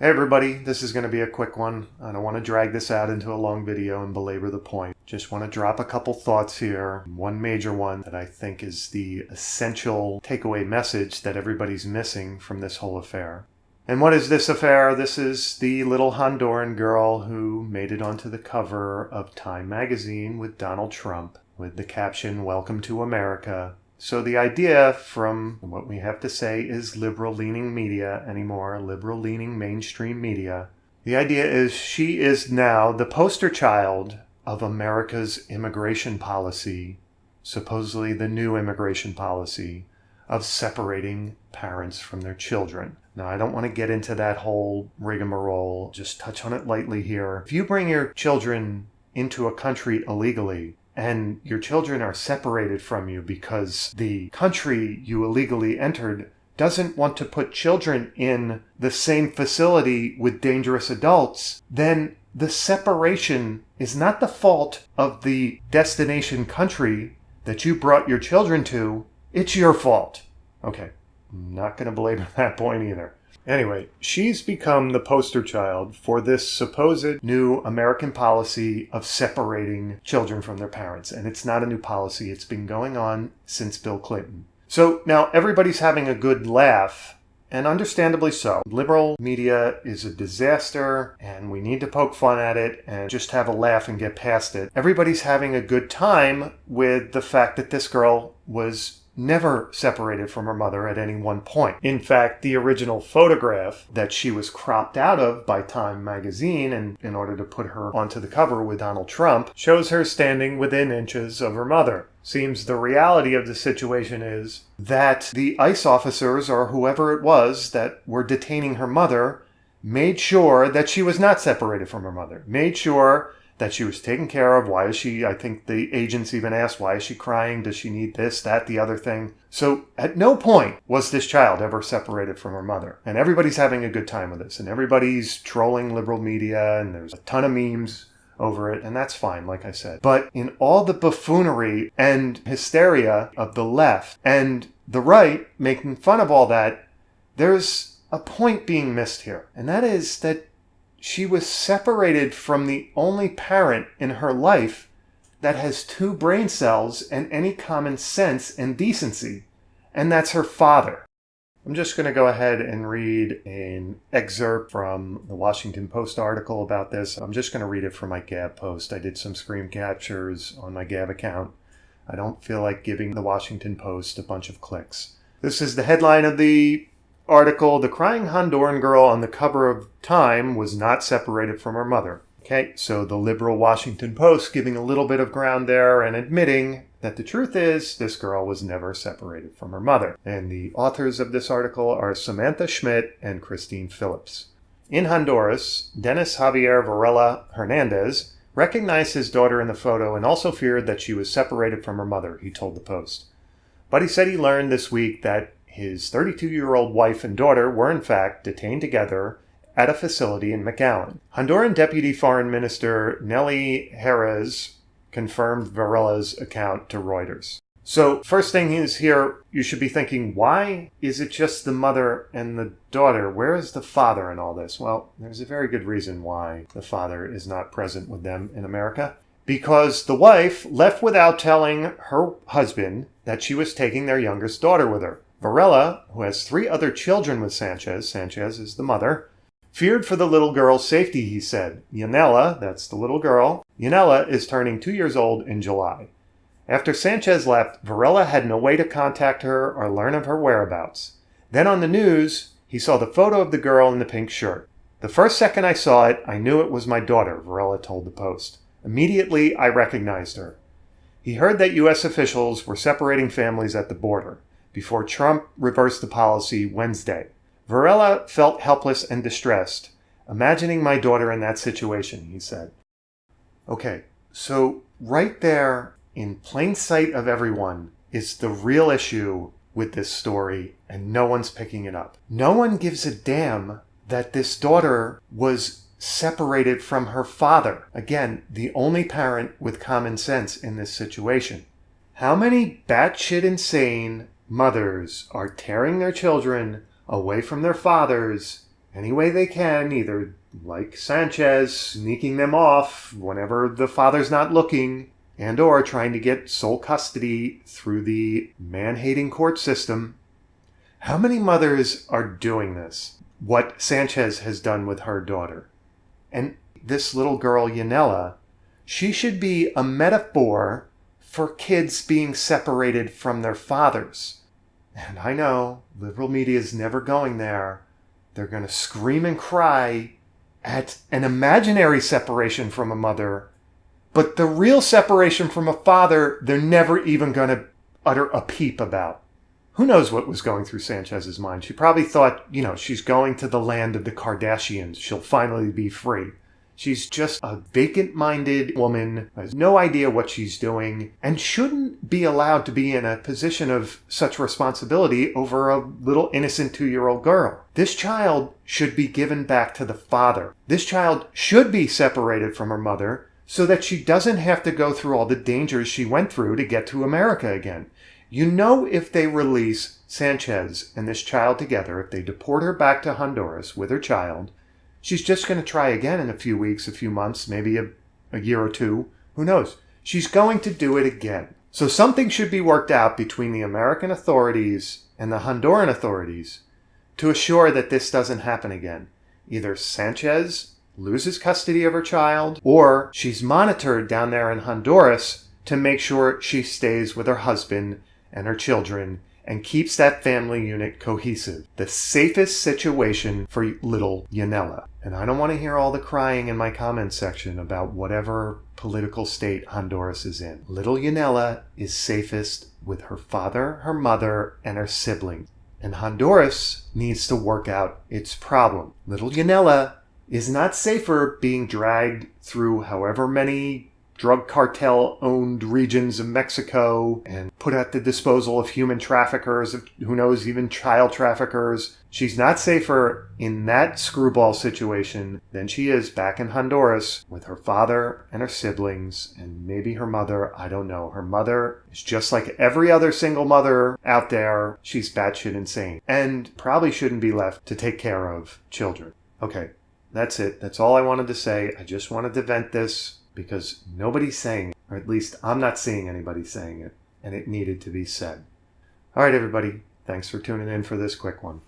Hey everybody, this is going to be a quick one. I don't want to drag this out into a long video and belabor the point. Just want to drop a couple thoughts here. One major one that I think is the essential takeaway message that everybody's missing from this whole affair. And what is this affair? This is the little Honduran girl who made it onto the cover of Time magazine with Donald Trump with the caption, "Welcome to America." So the idea from what we have to say is liberal-leaning media anymore, liberal-leaning mainstream media. The idea is she is now the poster child of America's immigration policy, supposedly the new immigration policy, of separating parents from their children. Now, I don't want to get into that whole rigmarole, just touch on it lightly here. If you bring your children into a country illegally, and your children are separated from you because the country you illegally entered doesn't want to put children in the same facility with dangerous adults, then the separation is not the fault of the destination country that you brought your children to. It's your fault. Okay, I'm not going to belabor that point either. Anyway, she's become the poster child for this supposed new American policy of separating children from their parents. And it's not a new policy. It's been going on since Bill Clinton. So now everybody's having a good laugh, and understandably so. Liberal media is a disaster, and we need to poke fun at it and just have a laugh and get past it. Everybody's having a good time with the fact that this girl was never separated from her mother at any one point. In fact, the original photograph that she was cropped out of by Time magazine and in order to put her onto the cover with Donald Trump shows her standing within inches of her mother. Seems the reality of the situation is that the ICE officers or whoever it was that were detaining her mother made sure that she was not separated from her mother, made sure that she was taken care of. Why is she, I think the agents even asked, why is she crying? Does she need this, that, the other thing? So at no point was this child ever separated from her mother. And everybody's having a good time with this. And everybody's trolling liberal media. And there's a ton of memes over it. And that's fine, like I said. But in all the buffoonery and hysteria of the left and the right making fun of all that, there's a point being missed here. And that is that she was separated from the only parent in her life that has 2 brain cells and any common sense and decency, and that's her father. I'm just going to go ahead and read an excerpt from the Washington Post article about this. I'm just going to read it from my Gab post. I did some screen captures on my Gab account. I don't feel like giving the Washington Post a bunch of clicks. This is the headline of the article: "The crying Honduran girl on the cover of Time was not separated from her mother." Okay, so the liberal Washington Post giving a little bit of ground there and admitting that the truth is this girl was never separated from her mother. And the authors of this article are Samantha Schmidt and Christine Phillips. In Honduras, Dennis Javier Varela Hernandez recognized his daughter in the photo and also feared that she was separated from her mother, he told the Post. But he said he learned this week that his 32-year-old wife and daughter were in fact detained together at a facility in McAllen. Honduran Deputy Foreign Minister Nelly Jerez confirmed Varela's account to Reuters. So first thing is here, you should be thinking, why is it just the mother and the daughter? Where is the father in all this? Well, there's a very good reason why the father is not present with them in America. Because the wife left without telling her husband that she was taking their youngest daughter with her. Varela, who has 3 other children with Sanchez is the mother, feared for the little girl's safety, he said. Yanela, that's the little girl, Yanela is turning 2 years old in July. After Sanchez left, Varela had no way to contact her or learn of her whereabouts. Then on the news, he saw the photo of the girl in the pink shirt. "The first second I saw it, I knew it was my daughter," Varela told the Post. "Immediately, I recognized her." He heard that U.S. officials were separating families at the border before Trump reversed the policy Wednesday. "Varela felt helpless and distressed, imagining my daughter in that situation," he said. Okay, so right there in plain sight of everyone is the real issue with this story, and no one's picking it up. No one gives a damn that this daughter was separated from her father. Again, the only parent with common sense in this situation. How many batshit insane mothers are tearing their children away from their fathers any way they can, either like Sanchez, sneaking them off whenever the father's not looking, and or trying to get sole custody through the man-hating court system. How many mothers are doing this? What Sanchez has done with her daughter. And this little girl, Yanela, she should be a metaphor for kids being separated from their fathers. And I know liberal media is never going there. They're going to scream and cry at an imaginary separation from a mother, but the real separation from a father, they're never even going to utter a peep about. Who knows what was going through Sanchez's mind? She probably thought, she's going to the land of the Kardashians. She'll finally be free. She's just a vacant-minded woman, has no idea what she's doing, and shouldn't be allowed to be in a position of such responsibility over a little innocent 2-year-old girl. This child should be given back to the father. This child should be separated from her mother so that she doesn't have to go through all the dangers she went through to get to America again. If they release Sanchez and this child together, if they deport her back to Honduras with her child, she's just going to try again in a few weeks, a few months, maybe a year or two. Who knows? She's going to do it again. So something should be worked out between the American authorities and the Honduran authorities to assure that this doesn't happen again. Either Sanchez loses custody of her child, or she's monitored down there in Honduras to make sure she stays with her husband and her children and keeps that family unit cohesive. The safest situation for little Yanela. And I don't want to hear all the crying in my comments section about whatever political state Honduras is in. Little Yanela is safest with her father, her mother, and her siblings. And Honduras needs to work out its problem. Little Yanela is not safer being dragged through however many drug cartel-owned regions of Mexico and put at the disposal of human traffickers, who knows, even child traffickers. She's not safer in that screwball situation than she is back in Honduras with her father and her siblings and maybe her mother. I don't know. Her mother is just like every other single mother out there. She's batshit insane and probably shouldn't be left to take care of children. Okay, that's it. That's all I wanted to say. I just wanted to vent this, because nobody's saying it, or at least I'm not seeing anybody saying it, and it needed to be said. All right, everybody. Thanks for tuning in for this quick one.